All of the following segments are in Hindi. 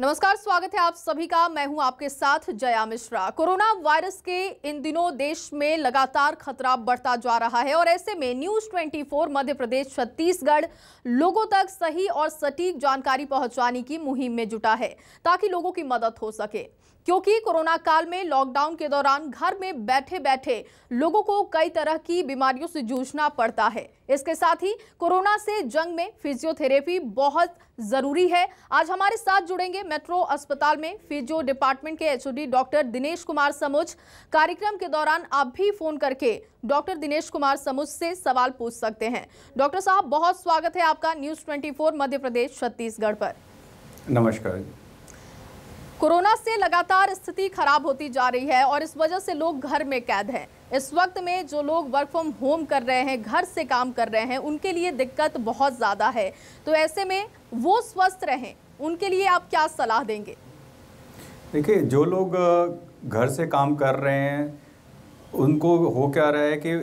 नमस्कार, स्वागत है आप सभी का। मैं हूं आपके साथ जया मिश्रा। कोरोना वायरस के इन दिनों देश में लगातार खतरा बढ़ता जा रहा है और ऐसे में न्यूज 24 मध्य प्रदेश छत्तीसगढ़ लोगों तक सही और सटीक जानकारी पहुंचाने की मुहिम में जुटा है ताकि लोगों की मदद हो सके, क्योंकि कोरोना काल में लॉकडाउन के दौरान घर में बैठे बैठे लोगों को कई तरह की बीमारियों से जूझना पड़ता है। इसके साथ ही कोरोना से जंग में फिजियोथेरेपी बहुत जरूरी है। आज हमारे साथ जुड़ेंगे मेट्रो अस्पताल में फिजियो डिपार्टमेंट के एचओडी डॉक्टर दिनेश कुमार समुच। कार्यक्रम के दौरान आप भी फोन करके डॉक्टर दिनेश कुमार समुच से सवाल पूछ सकते हैं। डॉक्टर साहब, बहुत स्वागत है आपका न्यूज 24 मध्य प्रदेश छत्तीसगढ़ पर। नमस्कार। कोरोना से लगातार स्थिति खराब होती जा रही है और इस वजह से लोग घर में कैद हैं। इस वक्त में जो लोग वर्क फ्रॉम होम कर रहे हैं, घर से काम कर रहे हैं, उनके लिए दिक्कत बहुत ज़्यादा है। तो ऐसे में वो स्वस्थ रहें, उनके लिए आप क्या सलाह देंगे? देखिए, जो लोग घर से काम कर रहे हैं उनको हो क्या रहा है कि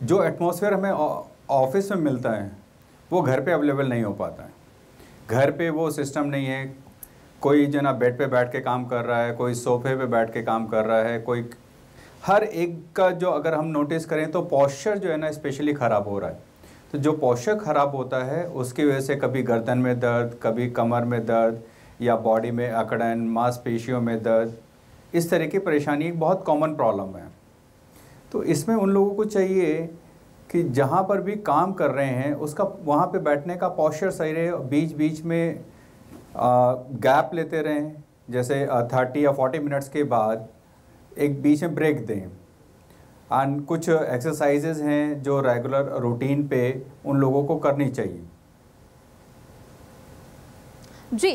जो एटमॉस्फेयर हमें ऑफिस में मिलता है वो घर पे अवेलेबल नहीं हो पाता है। घर पे वो सिस्टम नहीं है। कोई जो ना बेड पे बैठ के काम कर रहा है, कोई सोफे पे बैठ के काम कर रहा है, कोई हर एक का जो अगर हम नोटिस करें तो पोस्चर जो है ना स्पेशली ख़राब हो रहा है। तो जो पोस्चर ख़राब होता है उसकी वजह से कभी गर्दन में दर्द, कभी कमर में दर्द या बॉडी में अकड़न, मांसपेशियों में दर्द, इस तरह की परेशानी एक बहुत कॉमन प्रॉब्लम है। तो इसमें उन लोगों को चाहिए कि जहाँ पर भी काम कर रहे हैं उसका वहाँ पे बैठने का पोस्चर सही रहे। बीच बीच में गैप लेते रहें, जैसे 30 या 40 मिनट्स के बाद एक बीच में ब्रेक दें। एंड कुछ एक्सरसाइजेज हैं जो रेगुलर रूटीन पे उन लोगों को करनी चाहिए। जी,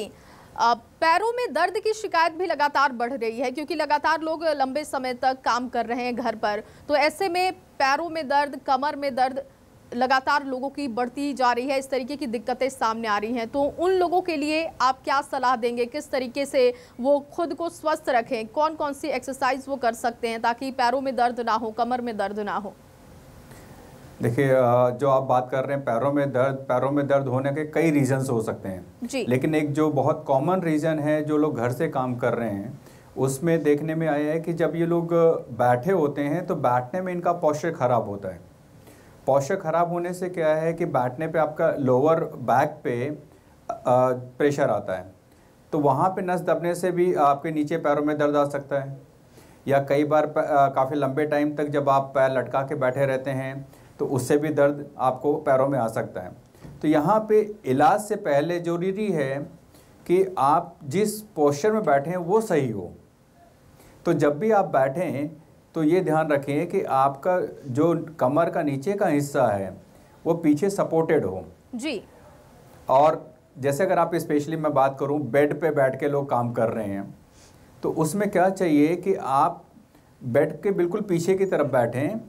पैरों में दर्द की शिकायत भी लगातार बढ़ रही है क्योंकि लगातार लोग लंबे समय तक काम कर रहे हैं घर पर। तो ऐसे में पैरों में दर्द, कमर में दर्द लगातार लोगों की बढ़ती जा रही है। इस तरीके की दिक्कतें सामने आ रही हैं। तो उन लोगों के लिए आप क्या सलाह देंगे? किस तरीके से वो खुद को स्वस्थ रखें? कौन कौन सी एक्सरसाइज वो कर सकते हैं ताकि पैरों में दर्द ना हो, कमर में दर्द ना हो? देखिए, जो आप बात कर रहे हैं पैरों में दर्द होने के कई रीजंस हो सकते हैं जी। लेकिन एक जो बहुत कॉमन रीज़न है जो लोग घर से काम कर रहे हैं उसमें देखने में आया है कि जब ये लोग बैठे होते हैं तो बैठने में इनका पोस्चर ख़राब होता है। पोस्चर ख़राब होने से क्या है कि बैठने पे आपका लोअर बैक पे प्रेशर आता है, तो वहाँ पे नस दबने से भी आपके नीचे पैरों में दर्द आ सकता है। या कई बार काफ़ी लंबे टाइम तक जब आप पैर लटका के बैठे रहते हैं तो उससे भी दर्द आपको पैरों में आ सकता है। तो यहाँ पे इलाज से पहले ज़रूरी है कि आप जिस पोस्चर में बैठे हैं वो सही हो। तो जब भी आप बैठें तो ये ध्यान रखें कि आपका जो कमर का नीचे का हिस्सा है वो पीछे सपोर्टेड हो। जी। और जैसे अगर आप स्पेशली मैं बात करूं, बेड पे बैठ के लोग काम कर रहे हैं तो उसमें क्या चाहिए कि आप बेड के बिल्कुल पीछे की तरफ बैठें।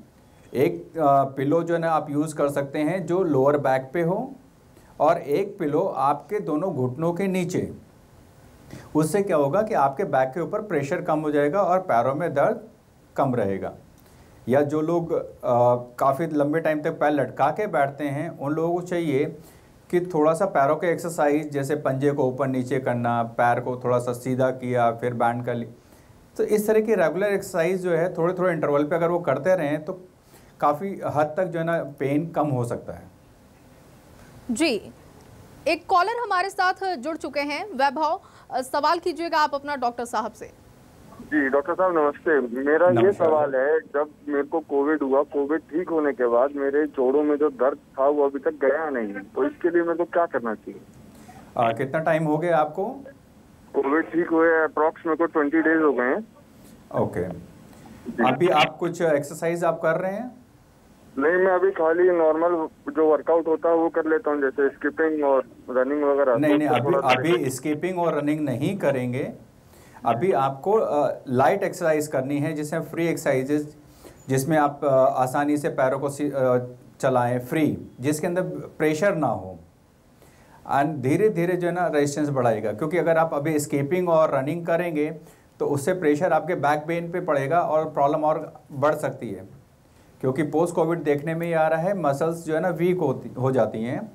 एक पिलो जो है ना आप यूज़ कर सकते हैं जो लोअर बैक पे हो और एक पिलो आपके दोनों घुटनों के नीचे। उससे क्या होगा कि आपके बैक के ऊपर प्रेशर कम हो जाएगा और पैरों में दर्द कम रहेगा। या जो लोग काफ़ी लंबे टाइम तक पैर लटका के बैठते हैं उन लोगों को चाहिए कि थोड़ा सा पैरों के एक्सरसाइज, जैसे पंजे को ऊपर नीचे करना, पैर को थोड़ा सा सीधा किया फिर बैंड कर ली। तो इस तरह की रेगुलर एक्सरसाइज जो है थोड़े थोड़े इंटरवल पे अगर वो करते रहें तो काफ़ी हद तक जो है ना पेन कम हो सकता है। जी, एक कॉलर हमारे साथ जुड़ चुके हैं। वैभव, सवाल कीजिएगा आप अपना डॉक्टर साहब से। जी डॉक्टर साहब नमस्ते। मेरा ये सवाल है, जब मेरे को कोविड हुआ, कोविड ठीक होने के बाद मेरे जोड़ों में जो दर्द था वो अभी तक गया नहीं, तो इसके लिए मेरे को क्या करना चाहिए? कितना टाइम हो गया आपको? कोविड ठीक हुए अप्रॉक्स मेरे को 20 डेज हो गए हैं। ओके। अभी आप कुछ एक्सरसाइज आप कर रहे हैं? नहीं, मैं अभी खाली नॉर्मल जो वर्कआउट होता है वो कर लेता हूँ, जैसे स्किपिंग और रनिंग वगैरह। नहीं, अभी स्किपिंग और रनिंग नहीं करेंगे। अभी आपको लाइट एक्सरसाइज करनी है, जिसमें फ्री एक्सरसाइजेज, जिसमें आप आसानी से पैरों को चलाएं फ्री, जिसके अंदर प्रेशर ना हो। एंड धीरे धीरे जो है ना रेजिस्टेंस बढ़ाएगा, क्योंकि अगर आप अभी स्किपिंग और रनिंग करेंगे तो उससे प्रेशर आपके बैक पेन पे पड़ेगा और प्रॉब्लम और बढ़ सकती है। क्योंकि पोस्ट कोविड देखने में ये आ रहा है मसल्स जो है ना वीक हो जाती हैं,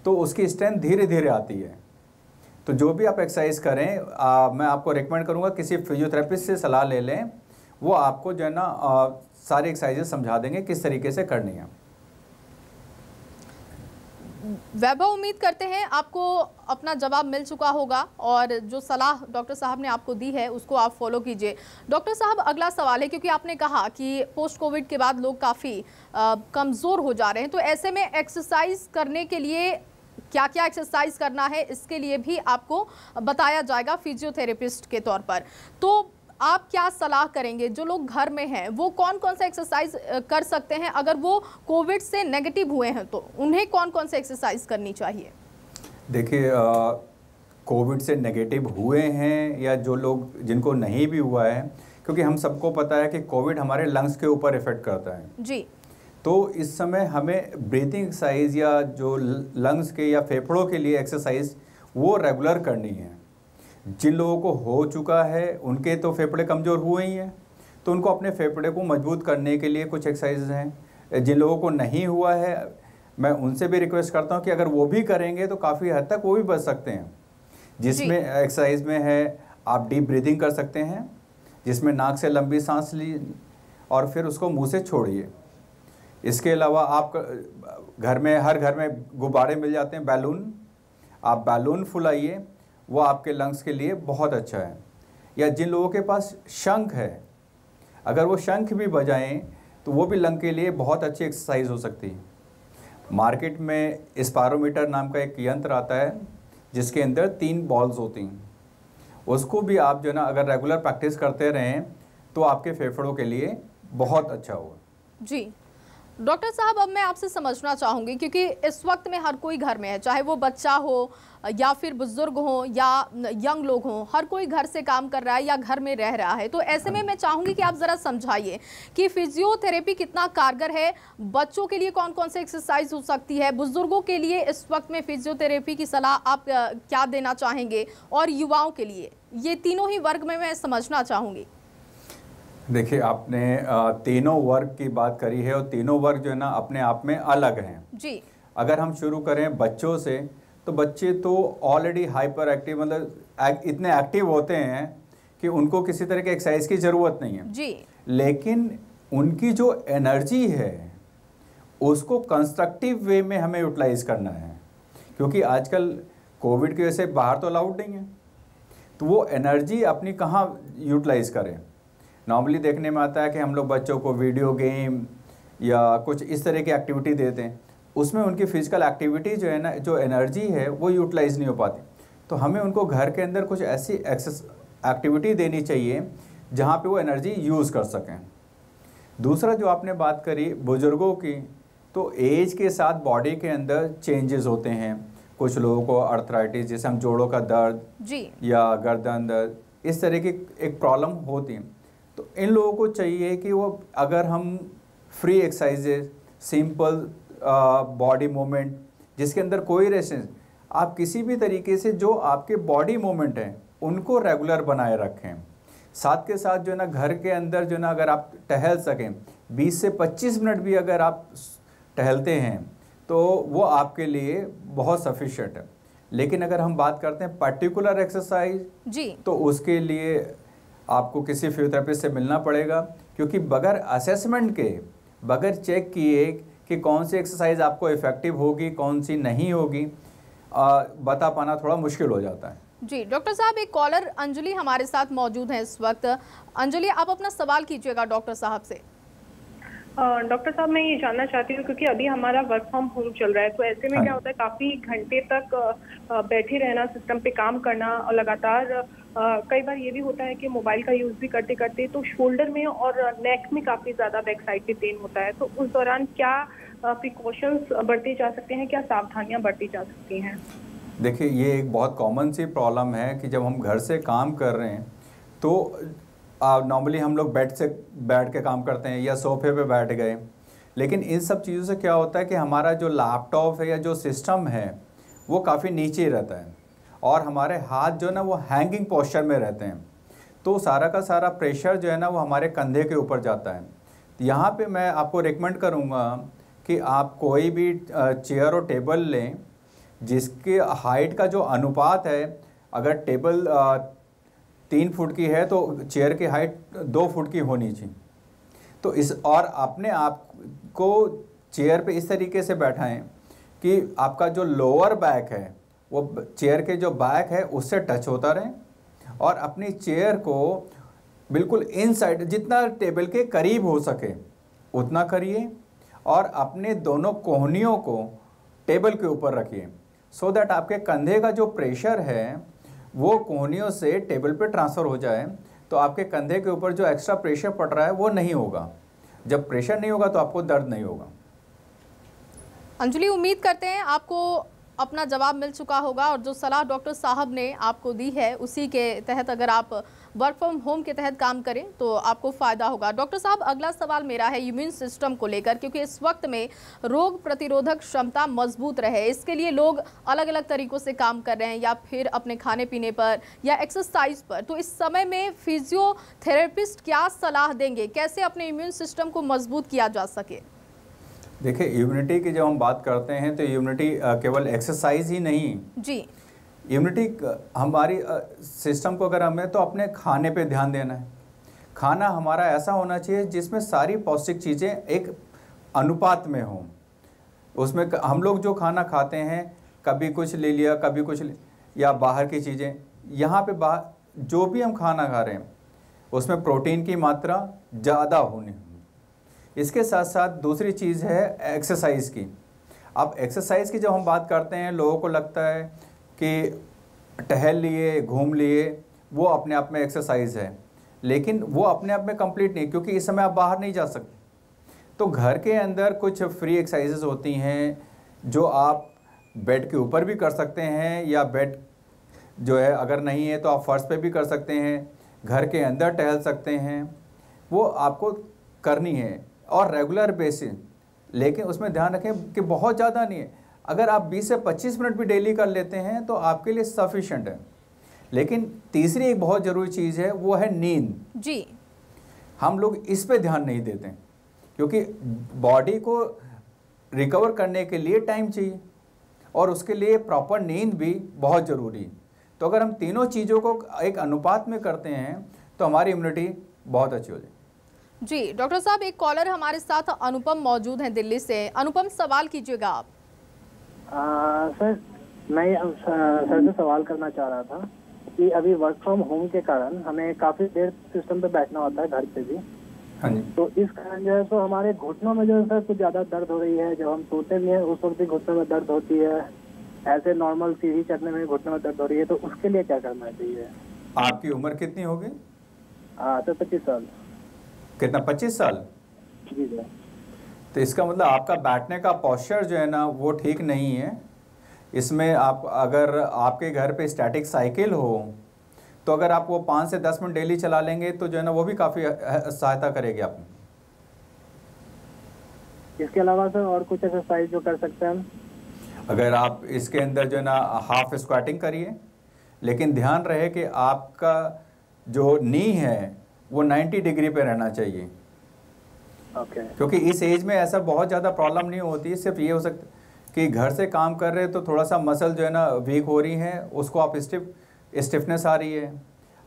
तो उसकी स्ट्रेंथ धीरे धीरे आती है। तो जो भी आप एक्सरसाइज करें मैं आपको रिकमेंड करूँगा किसी फिजियोथेरेपिस्ट से सलाह ले लें, वो आपको जो है ना सारी एक्सरसाइजेज समझा देंगे किस तरीके से करनी है। वैभव, उम्मीद करते हैं आपको अपना जवाब मिल चुका होगा और जो सलाह डॉक्टर साहब ने आपको दी है उसको आप फॉलो कीजिए। डॉक्टर साहब, अगला सवाल है, क्योंकि आपने कहा कि पोस्ट कोविड के बाद लोग काफ़ी कमज़ोर हो जा रहे हैं, तो ऐसे में एक्सरसाइज करने के लिए क्या क्या एक्सरसाइज करना है इसके लिए भी आपको बताया जाएगा फिजियोथेरेपिस्ट के तौर पर। तो आप क्या सलाह करेंगे, जो लोग घर में हैं वो कौन कौन सा एक्सरसाइज कर सकते हैं? अगर वो कोविड से नेगेटिव हुए हैं तो उन्हें कौन कौन सा एक्सरसाइज करनी चाहिए? देखिए, कोविड से नेगेटिव हुए हैं या जो लोग जिनको नहीं भी हुआ है, क्योंकि हम सबको पता है कि कोविड हमारे लंग्स के ऊपर इफेक्ट करता है जी। तो इस समय हमें ब्रीथिंग एक्सरसाइज या जो लंग्स के या फेफड़ों के लिए एक्सरसाइज वो रेगुलर करनी है। जिन लोगों को हो चुका है उनके तो फेफड़े कमज़ोर हुए ही हैं, तो उनको अपने फेफड़े को मजबूत करने के लिए कुछ एक्सरसाइज हैं। जिन लोगों को नहीं हुआ है मैं उनसे भी रिक्वेस्ट करता हूं कि अगर वो भी करेंगे तो काफ़ी हद तक वो भी बच सकते हैं। जिसमें एक्सरसाइज में है आप डीप ब्रीदिंग कर सकते हैं, जिसमें नाक से लंबी सांस ली और फिर उसको मुँह से छोड़िए। इसके अलावा आप हर घर में गुब्बारे मिल जाते हैं, बैलून, आप बैलून फुलाइए, वो आपके लंग्स के लिए बहुत अच्छा है। या जिन लोगों के पास शंख है, अगर वो शंख भी बजाएं तो वो भी लंग के लिए बहुत अच्छी एक्सरसाइज हो सकती है। मार्केट में स्पायरोमीटर नाम का एक यंत्र आता है जिसके अंदर 3 बॉल्स होती हैं, उसको भी आप जो है ना अगर रेगुलर प्रैक्टिस करते रहें तो आपके फेफड़ों के लिए बहुत अच्छा होगा। जी डॉक्टर साहब, अब मैं आपसे समझना चाहूँगी, क्योंकि इस वक्त में हर कोई घर में है, चाहे वो बच्चा हो या फिर बुजुर्ग हो या यंग लोग हों, हर कोई घर से काम कर रहा है या घर में रह रहा है। तो ऐसे में मैं चाहूँगी कि आप ज़रा समझाइए कि फिजियोथेरेपी कितना कारगर है, बच्चों के लिए कौन कौन से एक्सरसाइज हो सकती है, बुजुर्गों के लिए इस वक्त में फिजियोथेरेपी की सलाह आप क्या देना चाहेंगे, और युवाओं के लिए, ये तीनों ही वर्ग में मैं समझना चाहूँगी। देखिए, आपने तीनों वर्ग की बात करी है और तीनों वर्ग जो है ना अपने आप में अलग हैं जी। अगर हम शुरू करें बच्चों से, तो बच्चे तो ऑलरेडी हाइपर एक्टिव, मतलब इतने एक्टिव होते हैं कि उनको किसी तरह के एक्सरसाइज की ज़रूरत नहीं है जी। लेकिन उनकी जो एनर्जी है उसको कंस्ट्रक्टिव वे में हमें यूटिलाइज करना है, क्योंकि आजकल कोविड की वजह से बाहर तो अलाउड नहीं है, तो वो एनर्जी अपनी कहाँ यूटिलाइज करें। नॉर्मली देखने में आता है कि हम लोग बच्चों को वीडियो गेम या कुछ इस तरह की एक्टिविटी देते हैं, उसमें उनकी फिजिकल एक्टिविटी जो है ना, जो एनर्जी है वो यूटिलाइज नहीं हो पाती। तो हमें उनको घर के अंदर कुछ ऐसी एक्टिविटी देनी चाहिए जहाँ पे वो एनर्जी यूज़ कर सकें। दूसरा जो आपने बात करी बुज़ुर्गों की, तो एज के साथ बॉडी के अंदर चेंजेस होते हैं। कुछ लोगों को अर्थराइटिस, जैसे हम जोड़ों का दर्द जी या गर्दन दर्द, इस तरह की एक प्रॉब्लम होती है। तो इन लोगों को चाहिए कि वो अगर हम free exercises, simple body movement जिसके अंदर कोई रेस्ट्रिक्शन, आप किसी भी तरीके से जो आपके बॉडी मूवमेंट हैं उनको रेगुलर बनाए रखें। साथ के साथ जो है ना घर के अंदर जो है ना अगर आप टहल सकें 20 से 25 मिनट भी अगर आप टहलते हैं तो वो आपके लिए बहुत सफिशिएंट है। लेकिन अगर हम बात करते हैं पर्टिकुलर एक्सरसाइज जी, तो उसके लिए आपको किसी फिजियोथेरेपिस्ट से मिलना पड़ेगा, क्योंकि बगैर असेसमेंट के, बगैर चेक किए कि कौन सी एक्सरसाइज आपको इफ़ेक्टिव होगी कौन सी नहीं होगी, बता पाना थोड़ा मुश्किल हो जाता है। जी डॉक्टर साहब, एक कॉलर अंजलि हमारे साथ मौजूद है इस वक्त। अंजलि, आप अपना सवाल कीजिएगा डॉक्टर साहब से। डॉक्टर साहब, मैं ये जानना चाहती हूँ, क्योंकि अभी हमारा वर्क फ्रॉम होम चल रहा है, तो ऐसे में क्या होता है, काफी घंटे तक बैठे रहना, सिस्टम पे काम करना, और लगातार कई बार ये भी होता है कि मोबाइल का यूज भी करते करते तो शोल्डर में और नेक में काफी ज्यादा बैक साइड पे पेन होता है। तो उस दौरान क्या प्रिकॉशंस बरते जा सकते हैं, क्या सावधानियां बरती जा सकती हैं? देखिए, ये एक बहुत कॉमन सी प्रॉब्लम है कि जब हम घर से काम कर रहे हैं तो नॉर्मली हम लोग बेड से बैठ के काम करते हैं या सोफे पे बैठ गए, लेकिन इन सब चीज़ों से क्या होता है कि हमारा जो लैपटॉप है या जो सिस्टम है वो काफ़ी नीचे रहता है और हमारे हाथ जो है ना वो हैंगिंग पोस्चर में रहते हैं, तो सारा का सारा प्रेशर जो है ना वो हमारे कंधे के ऊपर जाता है। यहाँ पे मैं आपको रिकमेंड करूँगा कि आप कोई भी चेयर और टेबल लें जिसके हाइट का जो अनुपात है अगर टेबल 3 फुट की है तो चेयर की हाइट 2 फुट की होनी चाहिए। तो इस और अपने आप को चेयर पे इस तरीके से बैठाएं कि आपका जो लोअर बैक है वो चेयर के जो बैक है उससे टच होता रहे, और अपनी चेयर को बिल्कुल इनसाइड जितना टेबल के करीब हो सके उतना करिए, और अपने दोनों कोहनियों को टेबल के ऊपर रखिए, सो दैट आपके कंधे का जो प्रेशर है वो कोहनियों से टेबल पे ट्रांसफ़र हो जाए, तो आपके कंधे के ऊपर जो एक्स्ट्रा प्रेशर पड़ रहा है वो नहीं होगा। जब प्रेशर नहीं होगा तो आपको दर्द नहीं होगा। अंजलि, उम्मीद करते हैं आपको अपना जवाब मिल चुका होगा, और जो सलाह डॉक्टर साहब ने आपको दी है उसी के तहत अगर आप वर्क फ्रॉम होम के तहत काम करें तो आपको फ़ायदा होगा। डॉक्टर साहब, अगला सवाल मेरा है इम्यून सिस्टम को लेकर, क्योंकि इस वक्त में रोग प्रतिरोधक क्षमता मजबूत रहे इसके लिए लोग अलग अलग तरीक़ों से काम कर रहे हैं, या फिर अपने खाने पीने पर या एक्सरसाइज पर। तो इस समय में फिजियोथेरेपिस्ट क्या सलाह देंगे, कैसे अपने इम्यून सिस्टम को मजबूत किया जा सके? देखिए, इम्यूनिटी की जब हम बात करते हैं तो इम्यूनिटी केवल एक्सरसाइज ही नहीं जी, इम्यूनिटी हमारी सिस्टम को अगर हमें तो अपने खाने पे ध्यान देना है। खाना हमारा ऐसा होना चाहिए जिसमें सारी पौष्टिक चीज़ें एक अनुपात में हों। उसमें हम लोग जो खाना खाते हैं, कभी कुछ ले लिया, कभी कुछ या बाहर की चीज़ें, यहाँ पे जो भी हम खाना खा रहे हैं उसमें प्रोटीन की मात्रा ज़्यादा होनी। इसके साथ साथ दूसरी चीज़ है एक्सरसाइज की। अब एक्सरसाइज की जब हम बात करते हैं, लोगों को लगता है कि टहल लिए, घूम लिए, वो अपने आप में एक्सरसाइज है, लेकिन वो अपने आप में कंप्लीट नहीं, क्योंकि इस समय आप बाहर नहीं जा सकते। तो घर के अंदर कुछ फ्री एक्सरसाइजेस होती हैं जो आप बेड के ऊपर भी कर सकते हैं, या बेड जो है अगर नहीं है तो आप फर्श पे भी कर सकते हैं, घर के अंदर टहल सकते हैं, वो आपको करनी है और रेगुलर बेसिस। लेकिन उसमें ध्यान रखें कि बहुत ज़्यादा नहीं है। अगर आप 20 से 25 मिनट भी डेली कर लेते हैं तो आपके लिए सफिशेंट है। लेकिन तीसरी एक बहुत ज़रूरी चीज़ है, वो है नींद जी। हम लोग इस पे ध्यान नहीं देते, क्योंकि बॉडी को रिकवर करने के लिए टाइम चाहिए और उसके लिए प्रॉपर नींद भी बहुत ज़रूरी। तो अगर हम तीनों चीज़ों को एक अनुपात में करते हैं तो हमारी इम्यूनिटी बहुत अच्छी हो जाएगी। जी डॉक्टर साहब, एक कॉलर हमारे साथ अनुपम मौजूद हैं दिल्ली से। अनुपम, सवाल कीजिएगा आप। सर, मैं सर से सवाल करना चाह रहा था कि अभी वर्क फ्रॉम होम के कारण हमें काफ़ी देर सिस्टम पे बैठना होता है, घर पे भी। हाँ जी। तो इस कारण जो है तो हमारे घुटनों में जो है सर कुछ ज़्यादा दर्द हो रही है। जब हम सोते भी हैं उस वक्त भी घुटनों में दर्द होती है, ऐसे नॉर्मल सीढ़ी चढ़ने में घुटनों में दर्द हो रही है। तो उसके लिए क्या करना चाहिए? आपकी उम्र कितनी होगी? सर 25 साल। कितना? 25 साल? जी सर। तो इसका मतलब आपका बैठने का पोस्चर जो है ना वो ठीक नहीं है। इसमें आप अगर आपके घर पे स्टैटिक साइकिल हो तो अगर आप वो 5 से 10 मिनट डेली चला लेंगे तो जो है ना वो भी काफ़ी सहायता करेगी आपको। इसके अलावा सर और कुछ एक्सरसाइज जो कर सकते हैं हम? अगर आप इसके अंदर जो है ना हाफ स्क्वाटिंग करिए, लेकिन ध्यान रहे कि आपका जो नी है वो 90 डिग्री पे रहना चाहिए। क्योंकि इस एज में ऐसा बहुत ज़्यादा प्रॉब्लम नहीं होती, सिर्फ ये हो सकता कि घर से काम कर रहे हैं तो थोड़ा सा मसल जो है ना वीक हो रही है, उसको आप स्टिफनेस आ रही है।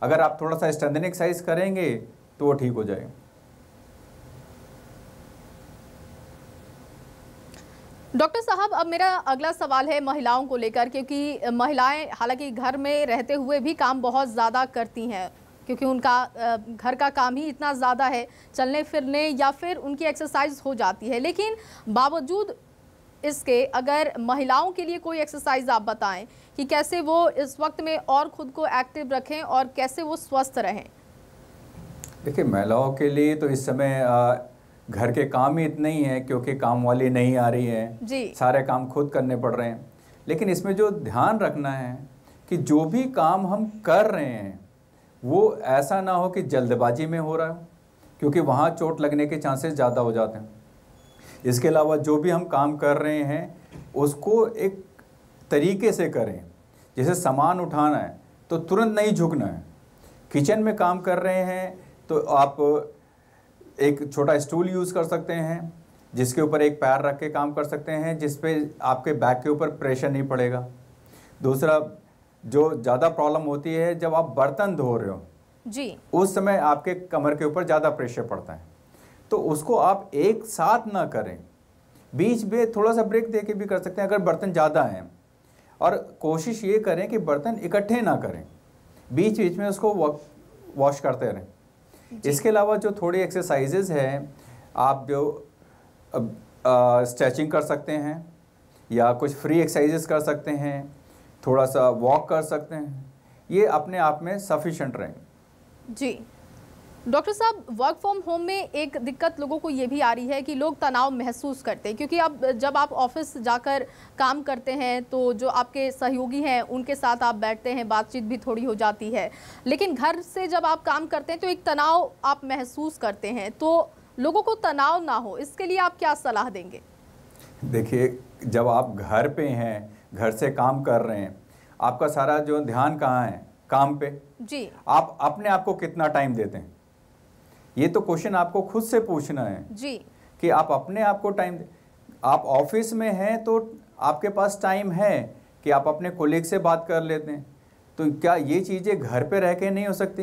अगर आप थोड़ा सा स्ट्रेंथनिंग एक्सरसाइज करेंगे तो वो ठीक हो जाएगा। डॉक्टर साहब, अब मेरा अगला सवाल है महिलाओं को लेकर, क्योंकि महिलाएं हालांकि घर में रहते हुए भी काम बहुत ज़्यादा करती हैं, क्योंकि उनका घर का काम ही इतना ज़्यादा है, चलने फिरने या फिर उनकी एक्सरसाइज हो जाती है। लेकिन बावजूद इसके अगर महिलाओं के लिए कोई एक्सरसाइज आप बताएं कि कैसे वो इस वक्त में और खुद को एक्टिव रखें और कैसे वो स्वस्थ रहें। देखिए, महिलाओं के लिए तो इस समय घर के काम ही इतने ही हैं, क्योंकि काम वाली नहीं आ रही है जी। सारे काम खुद करने पड़ रहे हैं। लेकिन इसमें जो ध्यान रखना है कि जो भी काम हम कर रहे हैं वो ऐसा ना हो कि जल्दबाजी में हो रहा है, क्योंकि वहाँ चोट लगने के चांसेस ज़्यादा हो जाते हैं। इसके अलावा जो भी हम काम कर रहे हैं उसको एक तरीके से करें। जैसे सामान उठाना है तो तुरंत नहीं झुकना है। किचन में काम कर रहे हैं तो आप एक छोटा स्टूल यूज़ कर सकते हैं, जिसके ऊपर एक पैर रख के काम कर सकते हैं, जिस पे आपके बैक के ऊपर प्रेशर नहीं पड़ेगा। दूसरा, जो ज़्यादा प्रॉब्लम होती है जब आप बर्तन धो रहे हो जी, उस समय आपके कमर के ऊपर ज़्यादा प्रेशर पड़ता है, तो उसको आप एक साथ ना करें, बीच में थोड़ा सा ब्रेक दे के भी कर सकते हैं अगर बर्तन ज़्यादा हैं। और कोशिश ये करें कि बर्तन इकट्ठे ना करें, बीच बीच में उसको वॉश करते रहें। इसके अलावा जो थोड़ी एक्सरसाइजेज हैं, आप जो स्ट्रेचिंग कर सकते हैं या कुछ फ्री एक्सरसाइजेस कर सकते हैं, थोड़ा सा वॉक कर सकते हैं, ये अपने आप में सफिशेंट रहेंगे। जी डॉक्टर साहब, वर्क फ्रॉम होम में एक दिक्कत लोगों को ये भी आ रही है कि लोग तनाव महसूस करते हैं, क्योंकि अब जब आप ऑफिस जाकर काम करते हैं तो जो आपके सहयोगी हैं उनके साथ आप बैठते हैं, बातचीत भी थोड़ी हो जाती है, लेकिन घर से जब आप काम करते हैं तो एक तनाव आप महसूस करते हैं। तो लोगों को तनाव ना हो, इसके लिए आप क्या सलाह देंगे? देखिए, जब आप घर पे हैं, घर से काम कर रहे हैं, आपका सारा जो ध्यान कहाँ है? काम पे। जी, आप अपने आप को कितना टाइम देते हैं, ये तो क्वेश्चन आपको खुद से पूछना है जी, कि आप अपने आप को टाइम। आप ऑफिस में हैं तो आपके पास टाइम है कि आप अपने कोलीग से बात कर लेते हैं, तो क्या ये चीज़ें घर पे रह के नहीं हो सकती?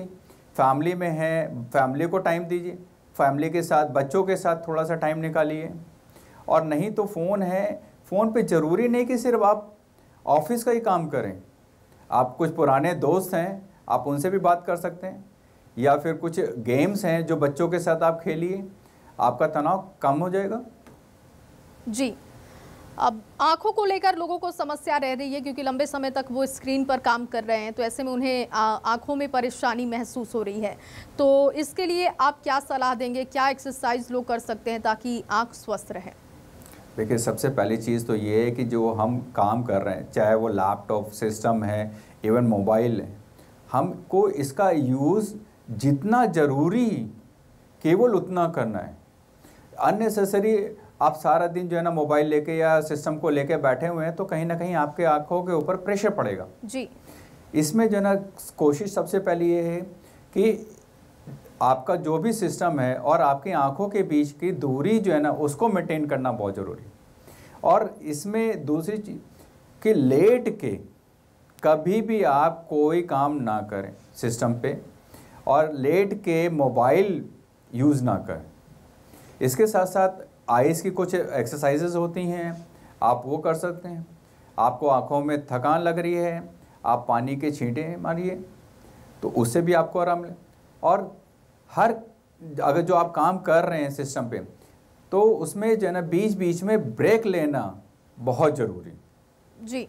फैमिली में है, फैमिली को टाइम दीजिए, फैमिली के साथ, बच्चों के साथ थोड़ा सा टाइम निकालिए। और नहीं तो फ़ोन है, फ़ोन पे ज़रूरी नहीं कि सिर्फ आप ऑफिस का ही काम करें, आप कुछ पुराने दोस्त हैं आप उनसे भी बात कर सकते हैं, या फिर कुछ गेम्स हैं जो बच्चों के साथ आप खेलिए, आपका तनाव कम हो जाएगा। जी। अब आंखों को लेकर लोगों को समस्या रह रही है, क्योंकि लंबे समय तक वो स्क्रीन पर काम कर रहे हैं, तो ऐसे में उन्हें आंखों में परेशानी महसूस हो रही है। तो इसके लिए आप क्या सलाह देंगे, क्या एक्सरसाइज लोग कर सकते हैं ताकि आंख स्वस्थ रहे? देखिए, सबसे पहली चीज़ तो ये है कि जो हम काम कर रहे हैं, चाहे वो लैपटॉप सिस्टम है, इवन मोबाइल है, हमको इसका यूज़ जितना ज़रूरी केवल उतना करना है। अननेसेसरी आप सारा दिन जो है ना मोबाइल लेके या सिस्टम को लेके बैठे हुए हैं तो कहीं ना कहीं आपके आंखों के ऊपर प्रेशर पड़ेगा जी। इसमें जो है ना कोशिश सबसे पहले ये है कि आपका जो भी सिस्टम है और आपकी आंखों के बीच की दूरी जो है ना उसको मेंटेन करना बहुत ज़रूरी है। और इसमें दूसरी चीज़ कि लेट के कभी भी आप कोई काम ना करें सिस्टम पे, और लेट के मोबाइल यूज़ ना करें। इसके साथ साथ आइज़ की कुछ एक्सरसाइजेज होती हैं, आप वो कर सकते हैं। आपको आँखों में थकान लग रही है, आप पानी के छींटे मारिए तो उससे भी आपको आराम मिले। और अगर जो आप काम कर रहे हैं सिस्टम पे, तो उसमें जो है ना बीच बीच में ब्रेक लेना बहुत ज़रूरी। जी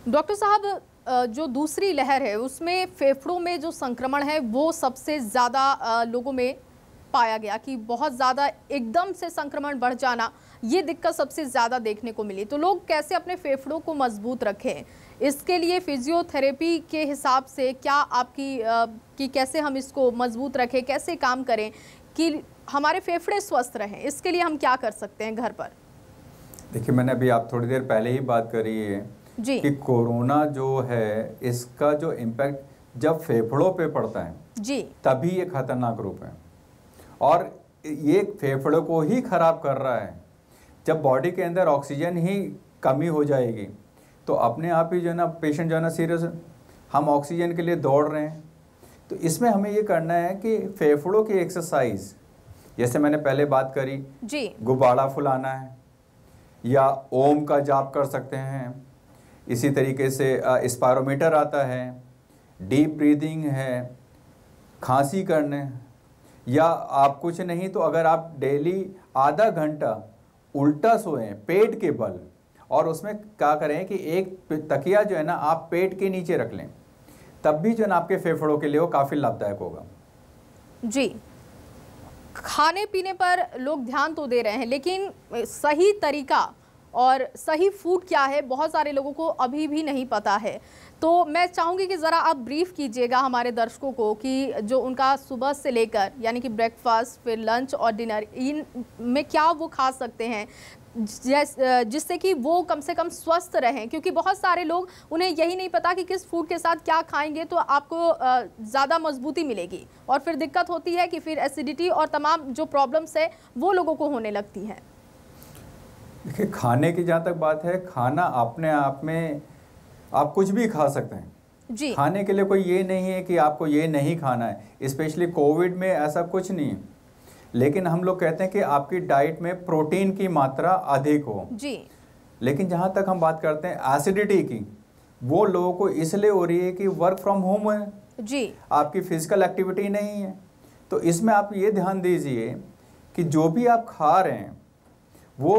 डॉक्टर साहब, जो दूसरी लहर है उसमें फेफड़ों में जो संक्रमण है वो सबसे ज़्यादा लोगों में पाया गया कि बहुत ज़्यादा एकदम से संक्रमण बढ़ जाना, ये दिक्कत सबसे ज़्यादा देखने को मिली। तो लोग कैसे अपने फेफड़ों को मजबूत रखें, इसके लिए फिजियोथेरेपी के हिसाब से क्या आपकी कि कैसे हम इसको मजबूत रखें, कैसे काम करें कि हमारे फेफड़े स्वस्थ रहें, इसके लिए हम क्या कर सकते हैं घर पर? देखिए, मैंने अभी आप थोड़ी देर पहले ही बात करी है जी कि कोरोना जो है इसका जो इम्पैक्ट जब फेफड़ों पे पड़ता है जी, तभी ये खतरनाक रूप है, और ये फेफड़ों को ही खराब कर रहा है। जब बॉडी के अंदर ऑक्सीजन ही कमी हो जाएगी तो अपने आप ही जो है ना पेशेंट जो है ना सीरियस, हम ऑक्सीजन के लिए दौड़ रहे हैं। तो इसमें हमें ये करना है कि फेफड़ों की एक्सरसाइज, जैसे मैंने पहले बात करी जी, गुब्बारा फुलाना है या ओम का जाप कर सकते हैं। इसी तरीके से स्पायरोमीटर आता है, डीप ब्रीदिंग है, खांसी करने, या आप कुछ नहीं तो अगर आप डेली आधा घंटा उल्टा सोएं पेट के बल, और उसमें क्या करें कि एक तकिया जो है ना आप पेट के नीचे रख लें, तब भी जो है ना आपके फेफड़ों के लिए वो काफ़ी लाभदायक होगा। जी। खाने पीने पर लोग ध्यान तो दे रहे हैं, लेकिन सही तरीका और सही फूड क्या है बहुत सारे लोगों को अभी भी नहीं पता है। तो मैं चाहूँगी कि ज़रा आप ब्रीफ कीजिएगा हमारे दर्शकों को कि जो उनका सुबह से लेकर यानी कि ब्रेकफास्ट, फिर लंच और डिनर, इन में क्या वो खा सकते हैं जिससे कि वो कम से कम स्वस्थ रहें, क्योंकि बहुत सारे लोग, उन्हें यही नहीं पता कि किस फूड के साथ क्या खाएंगे तो आपको ज़्यादा मजबूती मिलेगी, और फिर दिक्कत होती है कि फिर एसिडिटी और तमाम जो प्रॉब्लम्स है वो लोगों को होने लगती हैं। देखिए, खाने की जहाँ तक बात है, खाना अपने आप में आप कुछ भी खा सकते हैं जी। खाने के लिए कोई ये नहीं है कि आपको ये नहीं खाना है। स्पेशली कोविड में ऐसा कुछ नहीं है, लेकिन हम लोग कहते हैं कि आपकी डाइट में प्रोटीन की मात्रा अधिक हो जी। लेकिन जहाँ तक हम बात करते हैं एसिडिटी की, वो लोगों को इसलिए हो रही है कि वर्क फ्रॉम होम है जी, आपकी फिजिकल एक्टिविटी नहीं है। तो इसमें आप ये ध्यान दीजिए कि जो भी आप खा रहे हैं वो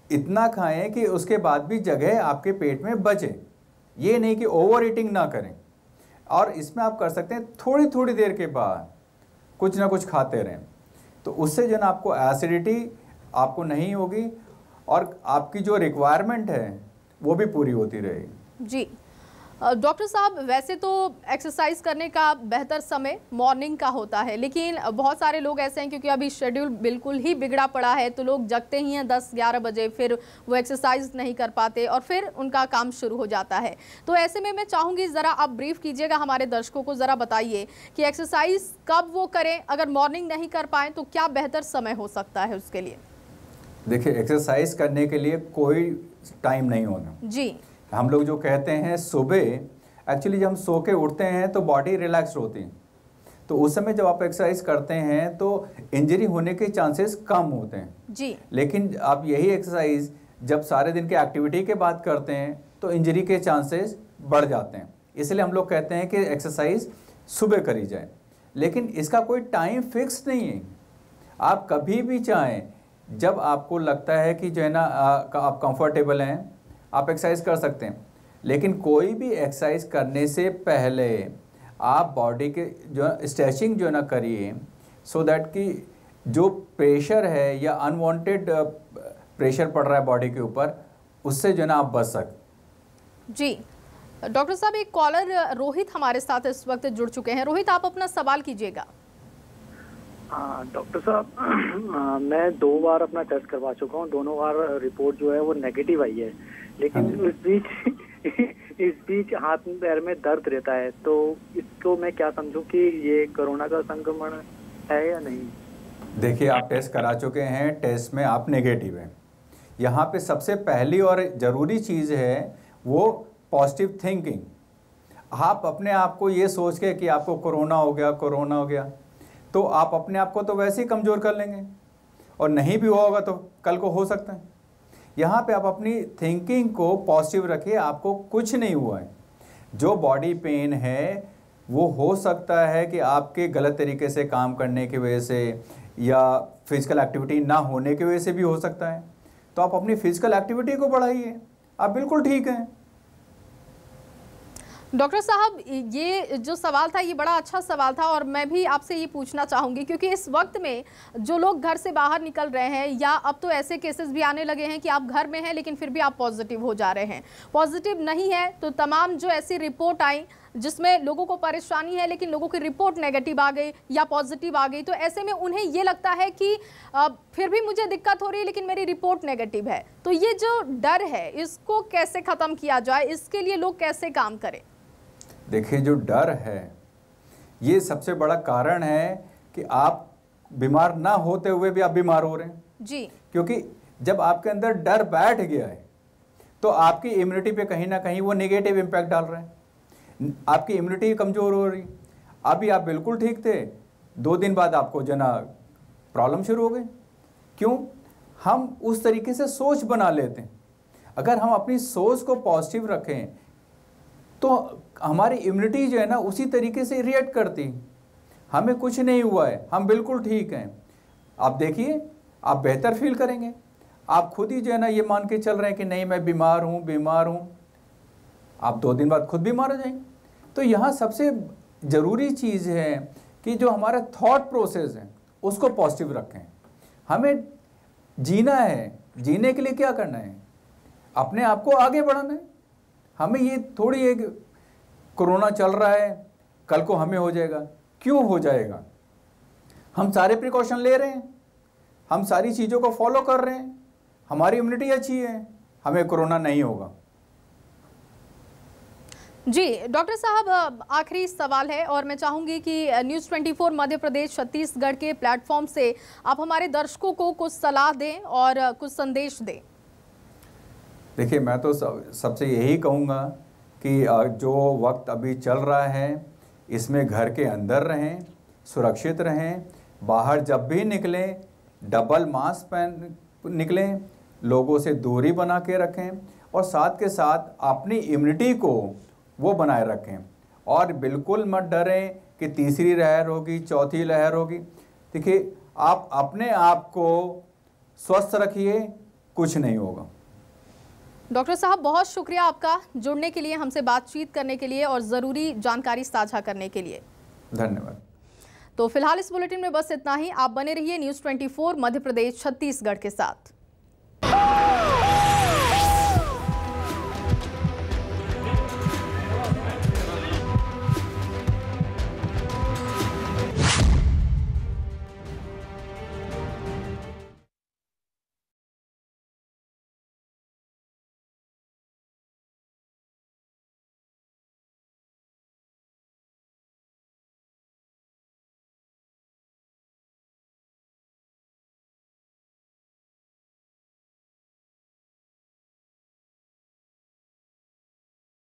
इतना खाएं कि उसके बाद भी जगह आपके पेट में बचे, ये नहीं कि ओवर ईटिंग ना करें। और इसमें आप कर सकते हैं थोड़ी थोड़ी देर के बाद कुछ ना कुछ खाते रहें, तो उससे जो ना आपको एसिडिटी आपको नहीं होगी और आपकी जो रिक्वायरमेंट है वो भी पूरी होती रहेगी। जी। डॉक्टर साहब, वैसे तो एक्सरसाइज करने का बेहतर समय मॉर्निंग का होता है, लेकिन बहुत सारे लोग ऐसे हैं क्योंकि अभी शेड्यूल बिल्कुल ही बिगड़ा पड़ा है, तो लोग जगते ही हैं 10-11 बजे, फिर वो एक्सरसाइज नहीं कर पाते और फिर उनका काम शुरू हो जाता है। तो ऐसे में मैं चाहूँगी ज़रा आप ब्रीफ कीजिएगा हमारे दर्शकों को, ज़रा बताइए कि एक्सरसाइज कब वो करें, अगर मॉर्निंग नहीं कर पाएँ तो क्या बेहतर समय हो सकता है उसके लिए? देखिए, एक्सरसाइज करने के लिए कोई टाइम नहीं होना जी। हम लोग जो कहते हैं सुबह, एक्चुअली जब हम सो के उठते हैं तो बॉडी रिलैक्स होती है, तो उस समय जब आप एक्सरसाइज करते हैं तो इंजरी होने के चांसेस कम होते हैं जी। लेकिन आप यही एक्सरसाइज जब सारे दिन के एक्टिविटी के बाद करते हैं तो इंजरी के चांसेस बढ़ जाते हैं। इसलिए हम लोग कहते हैं कि एक्सरसाइज सुबह करी जाए, लेकिन इसका कोई टाइम फिक्स नहीं है। आप कभी भी चाहें, जब आपको लगता है कि जो है ना आप कंफर्टेबल हैं, आप एक्सरसाइज कर सकते हैं। लेकिन कोई भी एक्सरसाइज करने से पहले आप बॉडी के जो स्ट्रेचिंग जो है ना करिए, सो दैट कि जो प्रेशर है या अनवांटेड प्रेशर पड़ रहा है बॉडी के ऊपर, उससे जो है ना आप बच सकते। जी। डॉक्टर साहब, एक कॉलर रोहित हमारे साथ इस वक्त जुड़ चुके हैं। रोहित, आप अपना सवाल कीजिएगा। डॉक्टर साहब, मैं 2 बार अपना टेस्ट करवा चुका हूँ, दोनों बार रिपोर्ट जो है वो नेगेटिव आई है, लेकिन इस बीच हाथ पैर में दर्द रहता है, तो इसको मैं क्या समझूं कि ये कोरोना का संक्रमण है या नहीं? देखिए, आप टेस्ट करा चुके हैं, टेस्ट में आप नेगेटिव हैं। यहाँ पे सबसे पहली और ज़रूरी चीज़ है वो पॉजिटिव थिंकिंग। आप अपने आप को ये सोच के कि आपको कोरोना हो गया, तो आप अपने आप को तो वैसे ही कमज़ोर कर लेंगे, और नहीं भी होगा तो कल को हो सकता है। यहाँ पे आप अपनी थिंकिंग को पॉजिटिव रखिए, आपको कुछ नहीं हुआ है। जो बॉडी पेन है वो हो सकता है कि आपके गलत तरीके से काम करने की वजह से या फिजिकल एक्टिविटी ना होने की वजह से भी हो सकता है, तो आप अपनी फिजिकल एक्टिविटी को बढ़ाइए, आप बिल्कुल ठीक हैं। डॉक्टर साहब, ये जो सवाल था ये बड़ा अच्छा सवाल था, और मैं भी आपसे ये पूछना चाहूँगी क्योंकि इस वक्त में जो लोग घर से बाहर निकल रहे हैं, या अब तो ऐसे केसेस भी आने लगे हैं कि आप घर में हैं लेकिन फिर भी आप पॉजिटिव हो जा रहे हैं, पॉजिटिव नहीं है तो तमाम जो ऐसी रिपोर्ट आई जिसमें लोगों को परेशानी है लेकिन लोगों की रिपोर्ट नेगेटिव आ गई या पॉजिटिव आ गई, तो ऐसे में उन्हें ये लगता है कि फिर भी मुझे दिक्कत हो रही है लेकिन मेरी रिपोर्ट नेगेटिव है। तो ये जो डर है इसको कैसे ख़त्म किया जाए, इसके लिए लोग कैसे काम करें? देखिए, जो डर है ये सबसे बड़ा कारण है कि आप बीमार ना होते हुए भी आप बीमार हो रहे हैं जी। क्योंकि जब आपके अंदर डर बैठ गया है तो आपकी इम्यूनिटी पे कहीं ना कहीं वो नेगेटिव इम्पैक्ट डाल रहे हैं, आपकी इम्यूनिटी कमज़ोर हो रही। अभी आप बिल्कुल ठीक थे, 2 दिन बाद आपको जो ना प्रॉब्लम शुरू हो गई। क्यों? हम उस तरीके से सोच बना लेते हैं। अगर हम अपनी सोच को पॉजिटिव रखें तो हमारी इम्यूनिटी जो है ना उसी तरीके से रिएक्ट करती, हमें कुछ नहीं हुआ है, हम बिल्कुल ठीक हैं। आप देखिए, आप बेहतर फील करेंगे। आप खुद ही जो है ना ये मान के चल रहे हैं कि नहीं मैं बीमार हूँ, आप 2 दिन बाद खुद बीमार हो जाएंगे। तो यहाँ सबसे ज़रूरी चीज़ है कि जो हमारा थॉट प्रोसेस है उसको पॉजिटिव रखें। हमें जीना है, जीने के लिए क्या करना है? अपने आप को आगे बढ़ाना है। हमें ये थोड़ी एक कोरोना चल रहा है कल को हमें हो जाएगा, क्यों हो जाएगा? हम सारे प्रिकॉशन ले रहे हैं, हम सारी चीज़ों को फॉलो कर रहे हैं, हमारी इम्यूनिटी अच्छी है, हमें कोरोना नहीं होगा। जी डॉक्टर साहब, आखिरी सवाल है और मैं चाहूँगी कि न्यूज़ 24 मध्य प्रदेश छत्तीसगढ़ के प्लेटफॉर्म से आप हमारे दर्शकों को कुछ सलाह दें और कुछ संदेश दें। देखिए, मैं तो सबसे यही कहूँगा कि जो वक्त अभी चल रहा है इसमें घर के अंदर रहें, सुरक्षित रहें, बाहर जब भी निकलें डबल मास्क पहन निकलें, लोगों से दूरी बना के रखें और साथ के साथ अपनी इम्यूनिटी को वो बनाए रखें। और बिल्कुल मत डरें कि तीसरी लहर होगी, चौथी लहर होगी। देखिए, आप अपने आप को स्वस्थ रखिए, कुछ नहीं होगा। डॉक्टर साहब, बहुत शुक्रिया आपका जुड़ने के लिए, हमसे बातचीत करने के लिए और ज़रूरी जानकारी साझा करने के लिए। धन्यवाद। तो फिलहाल इस बुलेटिन में बस इतना ही। आप बने रहिए न्यूज़ 24 मध्य प्रदेश छत्तीसगढ़ के साथ।